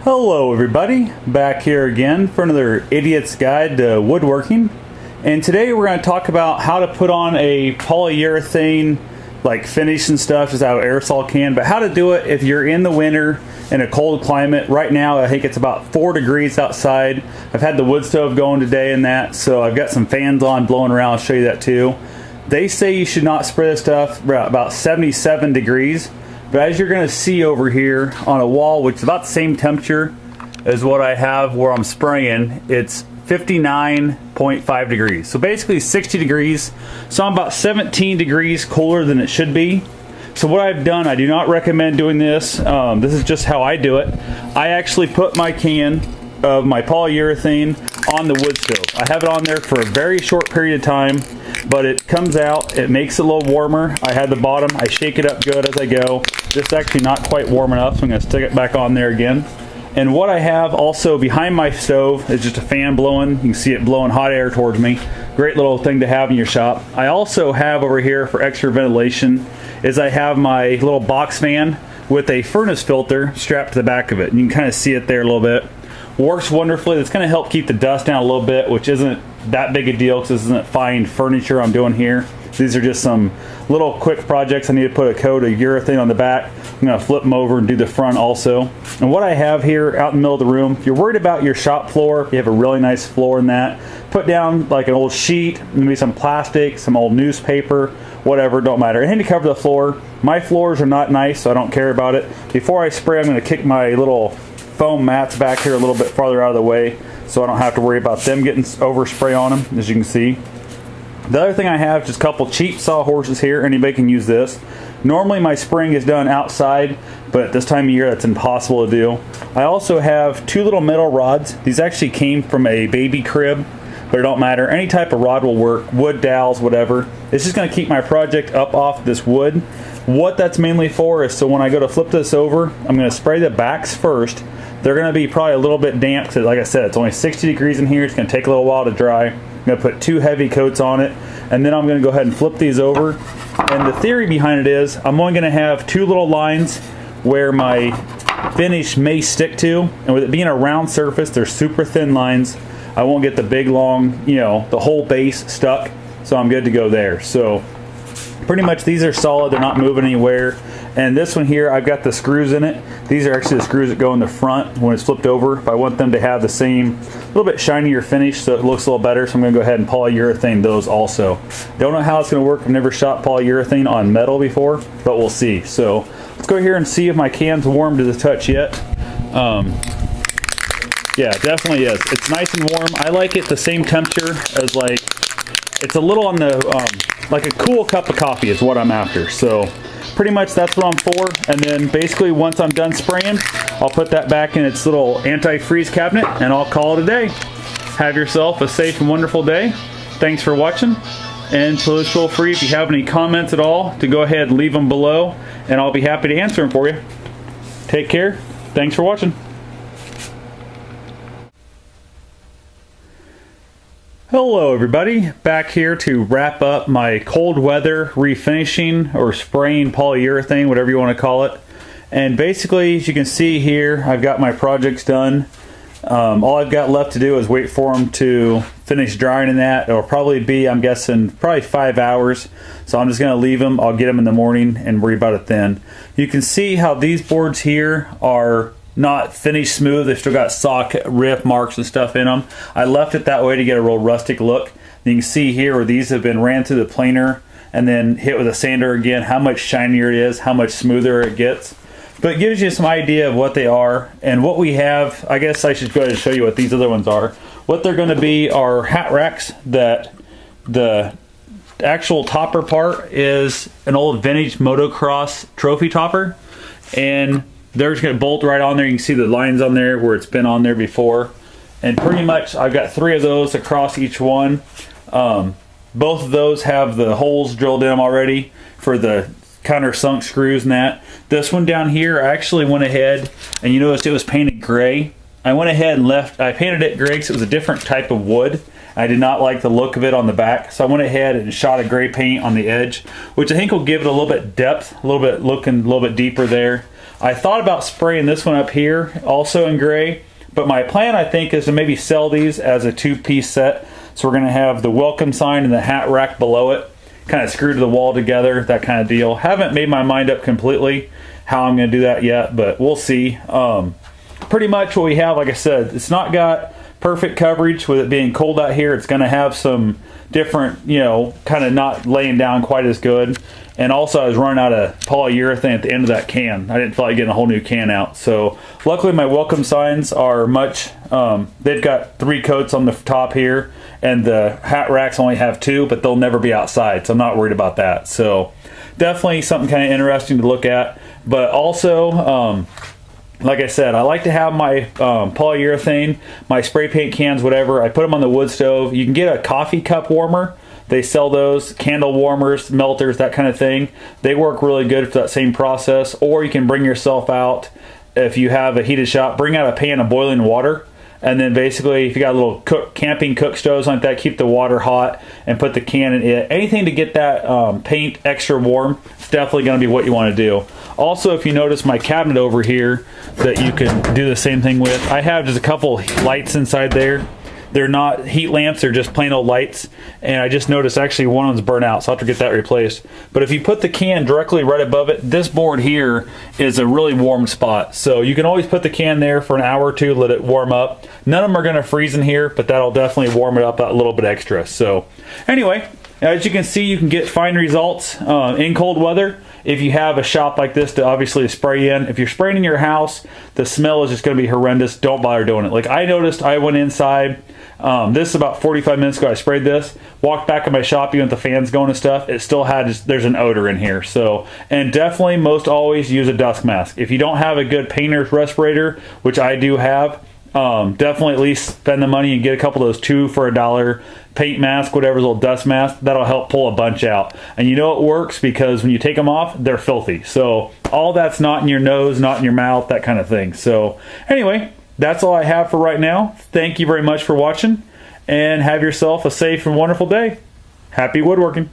Hello everybody, back here again for another Idiot's Guide to Woodworking. And today we're going to talk about how to put on a polyurethane like finish and stuff just out of aerosol can, but how to do it if you're in the winter in a cold climate. Right now I think it's about 4 degrees outside. I've had the wood stove going today and that, so I've got some fans on blowing around. I'll show you that too. They say you should not spray this stuff about 77 degrees. But as you're going to see over here on a wall, which is about the same temperature as what I have where I'm spraying, it's 59.5 degrees. So basically 60 degrees. So I'm about 17 degrees colder than it should be. So what I've done, I do not recommend doing this. This is just how I do it. I actually put my can of my polyurethane on the wood stove. I have it on there for a very short period of time, but it comes out, it makes it a little warmer. I had the bottom, I shake it up good as I go. This is actually not quite warm enough, so I'm going to stick it back on there again. And what I have also behind my stove is just a fan blowing. You can see it blowing hot air towards me. Great little thing to have in your shop. I also have over here for extra ventilation is I have my little box fan with a furnace filter strapped to the back of it. And you can kind of see it there a little bit. Works wonderfully. It's going to help keep the dust down a little bit, which isn't that big a deal because this isn't fine furniture I'm doing here. These are just some little quick projects. I need to put a coat of urethane on the back. I'm going to flip them over and do the front also. And what I have here out in the middle of the room, if you're worried about your shop floor, if you have a really nice floor in that, put down like an old sheet, maybe some plastic, some old newspaper, whatever, don't matter. Anything to cover the floor. My floors are not nice, so I don't care about it. Before I spray, I'm going to kick my little foam mats back here a little bit farther out of the way so I don't have to worry about them getting overspray on them, as you can see. The other thing I have is just a couple cheap sawhorses here. Anybody can use this. Normally my spraying is done outside, but at this time of year that's impossible to do. I also have 2 little metal rods. These actually came from a baby crib, but it don't matter. Any type of rod will work, wood dowels, whatever. It's just going to keep my project up off this wood. What that's mainly for is so when I go to flip this over, I'm going to spray the backs first. They're going to be probably a little bit damp because, like I said, it's only 60 degrees in here. It's going to take a little while to dry. I'm going to put 2 heavy coats on it, and then I'm going to go ahead and flip these over. And the theory behind it is I'm only going to have 2 little lines where my finish may stick to, and with it being a round surface, they're super thin lines. I won't get the big long, you know, the whole base stuck, so I'm good to go there. So pretty much these are solid, they're not moving anywhere. And this one here, I've got the screws in it. These are actually the screws that go in the front when it's flipped over. If I want them to have the same, little bit shinier finish so it looks a little better, so I'm going to go ahead and polyurethane those also. Don't know how it's going to work. I've never shot polyurethane on metal before, but we'll see. So let's go here and see if my can's warm to the touch yet. Yeah, it definitely is. It's nice and warm. I like it the same temperature as, like, it's a little on the, like a cool cup of coffee is what I'm after. So pretty much that's what I'm for. And then basically once I'm done spraying, I'll put that back in its little anti-freeze cabinet and I'll call it a day. Have yourself a safe and wonderful day. Thanks for watching. And please feel free, if you have any comments at all, to go ahead and leave them below and I'll be happy to answer them for you. Take care. Thanks for watching. Hello everybody, back here to wrap up my cold weather refinishing or spraying polyurethane, whatever you want to call it. And basically, as you can see here, I've got my projects done. All I've got left to do is wait for them to finish drying in that. It'll probably be, I'm guessing, probably 5 hours. So I'm just going to leave them. I'll get them in the morning and worry about it then. You can see how these boards here are not finished smooth. They've still got sock rip marks and stuff in them. I left it that way to get a real rustic look. You can see here where these have been ran through the planer and then hit with a sander again, how much shinier it is, how much smoother it gets. But it gives you some idea of what they are and what we have. I guess I should go ahead and show you what these other ones are. What they're going to be are hat racks that the actual topper part is an old vintage motocross trophy topper, and they're just going to bolt right on there. You can see the lines on there where it's been on there before. And pretty much I've got 3 of those across each one. Both of those have the holes drilled in them already for the countersunk screws and that. This one down here, I actually went ahead and you noticed it was painted gray. I went ahead and I painted it gray because it was a different type of wood. I did not like the look of it on the back, so I went ahead and shot a gray paint on the edge, which I think will give it a little bit depth, looking a little bit deeper there. I thought about spraying this one up here also in gray, but my plan I think is to maybe sell these as a 2-piece set. So we're going to have the welcome sign and the hat rack below it, kind of screwed to the wall together, that kind of deal. Haven't made my mind up completely how I'm going to do that yet, but we'll see. Pretty much what we have, like I said, it's not got perfect coverage with it being cold out here. It's going to have some different, you know, kind of not laying down quite as good. And also I was running out of polyurethane at the end of that can. I didn't feel like getting a whole new can out. So luckily my welcome signs are much, they've got 3 coats on the top here, and the hat racks only have 2, but they'll never be outside, so I'm not worried about that. So definitely something kind of interesting to look at. But also, like I said, I like to have my polyurethane, my spray paint cans, whatever. I put them on the wood stove. You can get a coffee cup warmer. They sell those, candle warmers, melters, that kind of thing. They work really good for that same process. Or you can bring yourself out, if you have a heated shop, bring out a pan of boiling water. And then basically, if you got little camping cook stoves like that, keep the water hot and put the can in it. Anything to get that paint extra warm, it's definitely going to be what you want to do. Also, if you notice my cabinet over here that you can do the same thing with, I have just a couple lights inside there. They're not heat lamps, they're just plain old lights. And I just noticed actually one of them's burnt out, so I'll have to get that replaced. But if you put the can directly right above it, this board here is a really warm spot. So you can always put the can there for an hour or 2, let it warm up. None of them are gonna freeze in here, but that'll definitely warm it up a little bit extra. So anyway, as you can see, you can get fine results in cold weather if you have a shop like this to obviously spray in. If you're spraying in your house, the smell is just going to be horrendous. Don't bother doing it. Like I noticed, I went inside, this is about 45 minutes ago, I sprayed this, walked back in my shop, even with the fans going and stuff, it still had, there's an odor in here. So, and definitely most always use a dust mask. If you don't have a good painter's respirator, which I do have, definitely at least spend the money and get a couple of those 2 for $1 paint mask, whatever, little dust mask. That'll help pull a bunch out. And you know it works because when you take them off, they're filthy. So all that's not in your nose, not in your mouth, that kind of thing. So anyway, that's all I have for right now. Thank you very much for watching, and have yourself a safe and wonderful day. Happy woodworking.